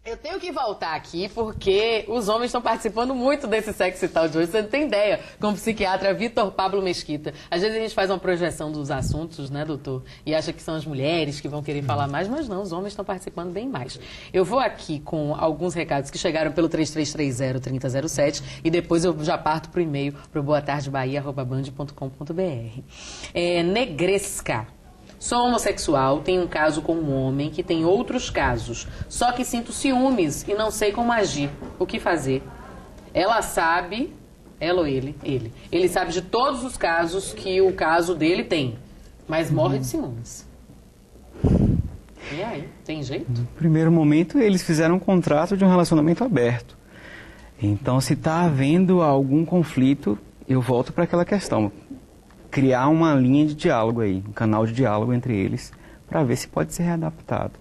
Eu tenho que voltar aqui porque os homens estão participando muito desse Sexy Tal de hoje. Você não tem ideia, com o psiquiatra Vitor Pablo Mesquita. Às vezes a gente faz uma projeção dos assuntos, né, doutor? E acha que são as mulheres que vão querer falar mais, mas não, os homens estão participando bem mais. Eu vou aqui com alguns recados que chegaram pelo 3330-3007 e depois eu já parto pro e-mail pro boatardebahia@band.com.br. Negresca. Sou homossexual, tenho um caso com um homem que tem outros casos. Só que sinto ciúmes e não sei como agir. O que fazer? Ela sabe, ela ou ele? Ele sabe de todos os casos que o caso dele tem, mas morre de ciúmes. E aí, tem jeito? No primeiro momento, eles fizeram um contrato de um relacionamento aberto. Então, se está havendo algum conflito, eu volto para aquela questão. Criar uma linha de diálogo aí, um canal de diálogo entre eles, para ver se pode ser readaptado.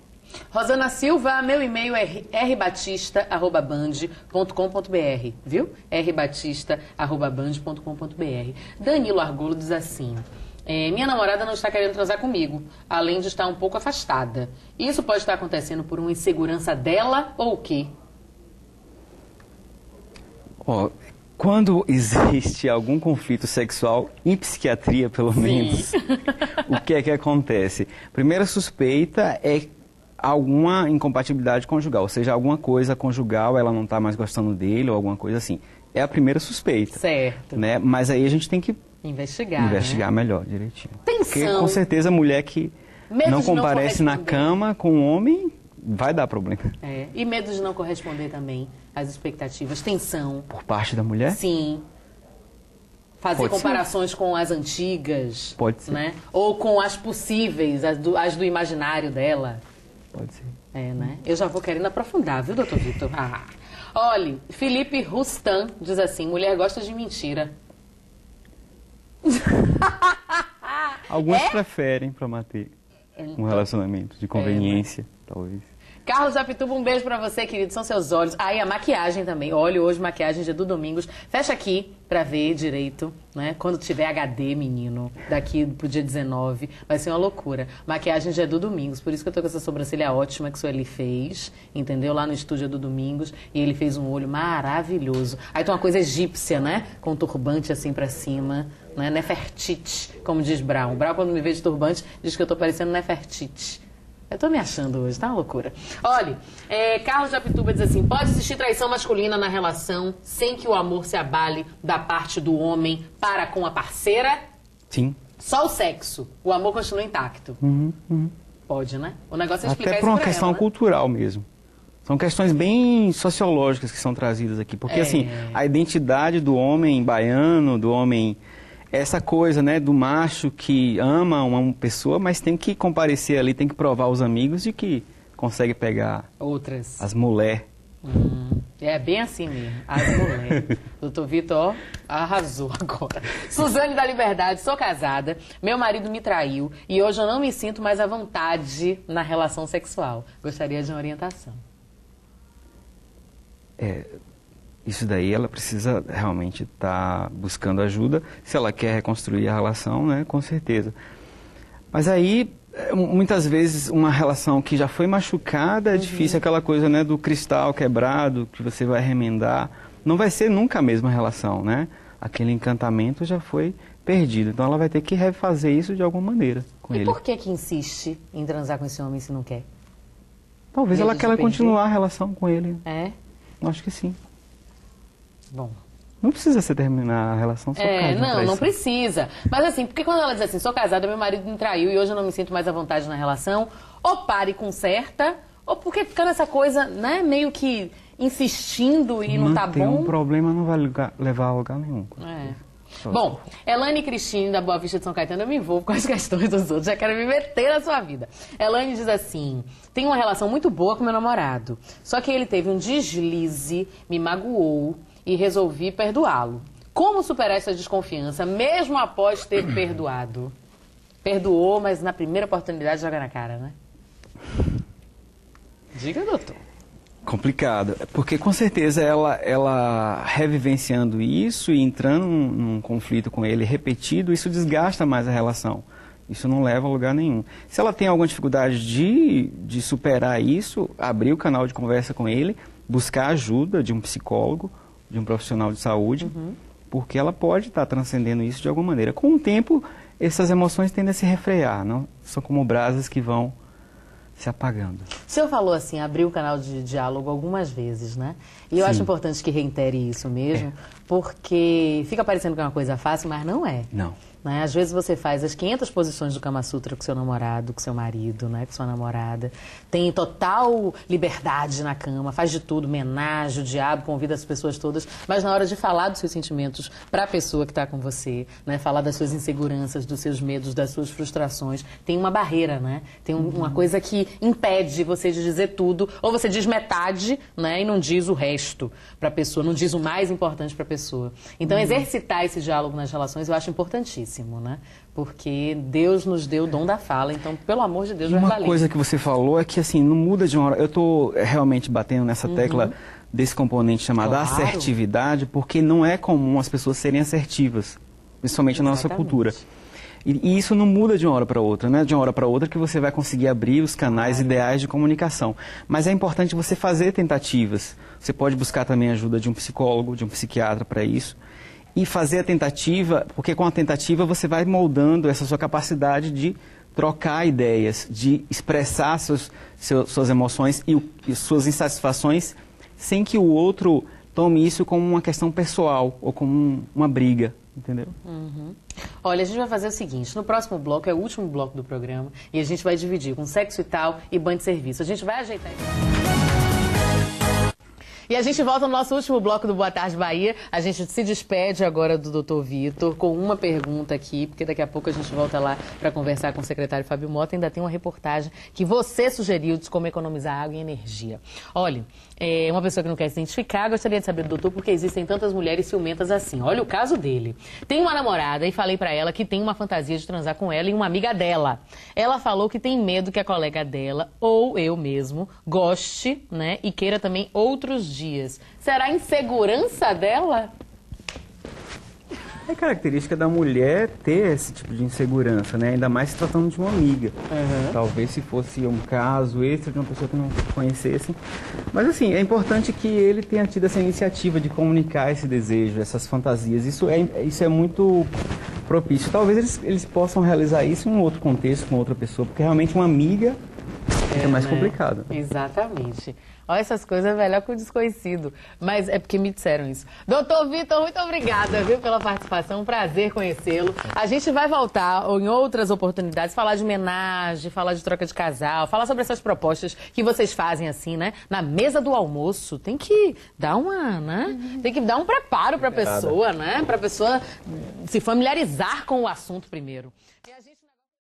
Rosana Silva, meu e-mail é rbatista@band.com.br, viu? rbatista@band.com.br. Danilo Argolo diz assim: minha namorada não está querendo transar comigo, além de estar um pouco afastada. Isso pode estar acontecendo por uma insegurança dela ou o quê? Quando existe algum conflito sexual, em psiquiatria pelo menos, o que é que acontece? Primeira suspeita é alguma incompatibilidade conjugal, ou seja, alguma coisa conjugal, ela não está mais gostando dele ou alguma coisa assim. É a primeira suspeita. Certo. Né? Mas aí a gente tem que investigar né? melhor, direitinho. Tensão. Porque com certeza a mulher que não comparece na cama com o homem vai dar problema. E medo de não corresponder também às expectativas, tensão. Por parte da mulher? Sim. Fazer Pode comparações ser. com as antigas. Pode ser. Né? Ou com as possíveis, as do imaginário dela. Pode ser. Né? Eu já vou querendo aprofundar, viu, doutor Vitor? Olha, Felipe Rustam diz assim: mulher gosta de mentira. Alguns preferem para manter um relacionamento de conveniência, talvez. Carlos Apituba, um beijo pra você, querido. São seus olhos. Aí a maquiagem também. Olha, hoje maquiagem de Edu Domingos. Fecha aqui pra ver direito, né? Quando tiver HD, menino, daqui pro dia 19, vai ser uma loucura. Maquiagem de Edu Domingos. Por isso que eu tô com essa sobrancelha ótima que o Sueli fez, entendeu? Lá no estúdio Edu Domingos. E ele fez um olho maravilhoso. Aí tem uma coisa egípcia, né? Com um turbante assim pra cima, né? Nefertiti, como diz Brown. Brown, quando me vê de turbante, diz que eu tô parecendo Nefertiti. Eu tô me achando hoje, tá uma loucura. Olha, Carlos de Apituba diz assim: pode existir traição masculina na relação sem que o amor se abale da parte do homem para com a parceira? Sim. Só o sexo, o amor continua intacto. Pode, né? O negócio é explicar até isso por uma pra questão ela, né? cultural mesmo. São questões bem sociológicas que são trazidas aqui. Porque, assim, a identidade do homem baiano, do homem... Essa coisa, né, do macho que ama uma pessoa, mas tem que comparecer ali, tem que provar aos amigos de que consegue pegar outras. As mulheres. É bem assim mesmo, as mulheres. Doutor Vitor, ó, arrasou agora. Suzane da Liberdade, sou casada, meu marido me traiu e hoje eu não me sinto mais à vontade na relação sexual. Gostaria de uma orientação. Isso daí ela precisa realmente estar buscando ajuda. Se ela quer reconstruir a relação, né, com certeza. Mas aí, muitas vezes, uma relação que já foi machucada, é difícil aquela coisa, né, do cristal quebrado, que você vai remendar. Não vai ser nunca a mesma relação, né? Aquele encantamento já foi perdido. Então ela vai ter que refazer isso de alguma maneira com ele. E por que insiste em transar com esse homem se não quer? Talvez ela queira continuar a relação com ele. Acho que sim. Bom. Não precisa você terminar a relação só por causa de uma traição. Não precisa. Mas assim, porque quando ela diz assim, sou casada, meu marido me traiu e hoje eu não me sinto mais à vontade na relação, ou pare e conserta, ou porque fica nessa coisa, né, meio que insistindo e não tá bom. Um problema não vai levar a lugar nenhum. Bom, Elane Cristine, da Boa Vista de São Caetano, eu me envolvo com as questões dos outros, já quero me meter na sua vida. Elane diz assim: tenho uma relação muito boa com meu namorado, só que ele teve um deslize, me magoou e resolvi perdoá-lo. Como superar essa desconfiança, mesmo após ter perdoado? Perdoou, mas na primeira oportunidade joga na cara, né? Diga, doutor. Complicado, porque com certeza ela revivenciando isso e entrando num conflito com ele repetido, isso desgasta mais a relação. Isso não leva a lugar nenhum. Se ela tem alguma dificuldade de superar isso, abrir o canal de conversa com ele, buscar ajuda de um psicólogo, de um profissional de saúde, porque ela pode estar transcendendo isso de alguma maneira. Com o tempo, essas emoções tendem a se refrear, não? São como brasas que vão se apagando. O senhor falou assim, abriu o canal de diálogo algumas vezes, né? E eu acho importante que reitere isso mesmo, porque fica parecendo que é uma coisa fácil, mas não é. Não. Né? Às vezes você faz as 500 posições do Kama Sutra com seu namorado, com seu marido, né? Com sua namorada. Tem total liberdade na cama, faz de tudo, homenagem, o diabo, convida as pessoas todas. Mas na hora de falar dos seus sentimentos para a pessoa que está com você, né? Falar das suas inseguranças, dos seus medos, das suas frustrações, tem uma barreira, né? Tem uma coisa que impede você de dizer tudo. Ou você diz metade, né? E não diz o resto para a pessoa, não diz o mais importante para a pessoa. Então, exercitar esse diálogo nas relações eu acho importantíssimo. Né? Porque Deus nos deu o dom da fala, então, pelo amor de Deus, verbalize. Uma coisa que você falou é que, assim, não muda de uma hora. Eu estou realmente batendo nessa tecla desse componente chamado assertividade, porque não é comum as pessoas serem assertivas, principalmente na nossa cultura. E isso não muda de uma hora para outra, né? De uma hora para outra que você vai conseguir abrir os canais ideais de comunicação. Mas é importante você fazer tentativas. Você pode buscar também a ajuda de um psicólogo, de um psiquiatra para isso. E fazer a tentativa, porque com a tentativa você vai moldando essa sua capacidade de trocar ideias, de expressar suas emoções e suas insatisfações sem que o outro tome isso como uma questão pessoal ou como uma briga, entendeu? Olha, a gente vai fazer o seguinte, no próximo bloco, é o último bloco do programa, e a gente vai dividir com sexo e tal e banho de serviço. A gente vai ajeitar isso. E a gente volta no nosso último bloco do Boa Tarde Bahia. A gente se despede agora do Dr. Vitor com uma pergunta aqui, porque daqui a pouco a gente volta lá para conversar com o secretário Fábio Mota. Ainda tem uma reportagem que você sugeriu de como economizar água e energia. Olha, uma pessoa que não quer se identificar, gostaria de saber do doutor por que existem tantas mulheres ciumentas assim. Olha o caso dele. Tem uma namorada e falei para ela que tem uma fantasia de transar com ela e uma amiga dela. Ela falou que tem medo que a colega dela, ou eu mesmo, goste, né, e queira também outros dias. Será insegurança dela? É característica da mulher ter esse tipo de insegurança, né? Ainda mais se tratando de uma amiga. Talvez se fosse um caso extra de uma pessoa que não conhecesse. Mas assim, é importante que ele tenha tido essa iniciativa de comunicar esse desejo, essas fantasias. Isso é muito propício. Talvez eles possam realizar isso em um outro contexto, com outra pessoa, porque realmente uma amiga é mais complicado. Exatamente. Olha, essas coisas é melhor que o desconhecido. Mas é porque me disseram isso. Doutor Vitor, muito obrigada, viu, pela participação. Um prazer conhecê-lo. A gente vai voltar ou em outras oportunidades, falar de homenagem, falar de troca de casal, falar sobre essas propostas que vocês fazem assim, né? Na mesa do almoço. Tem que dar tem que dar um preparo para a pessoa, né? Para a pessoa se familiarizar com o assunto primeiro. E a gente...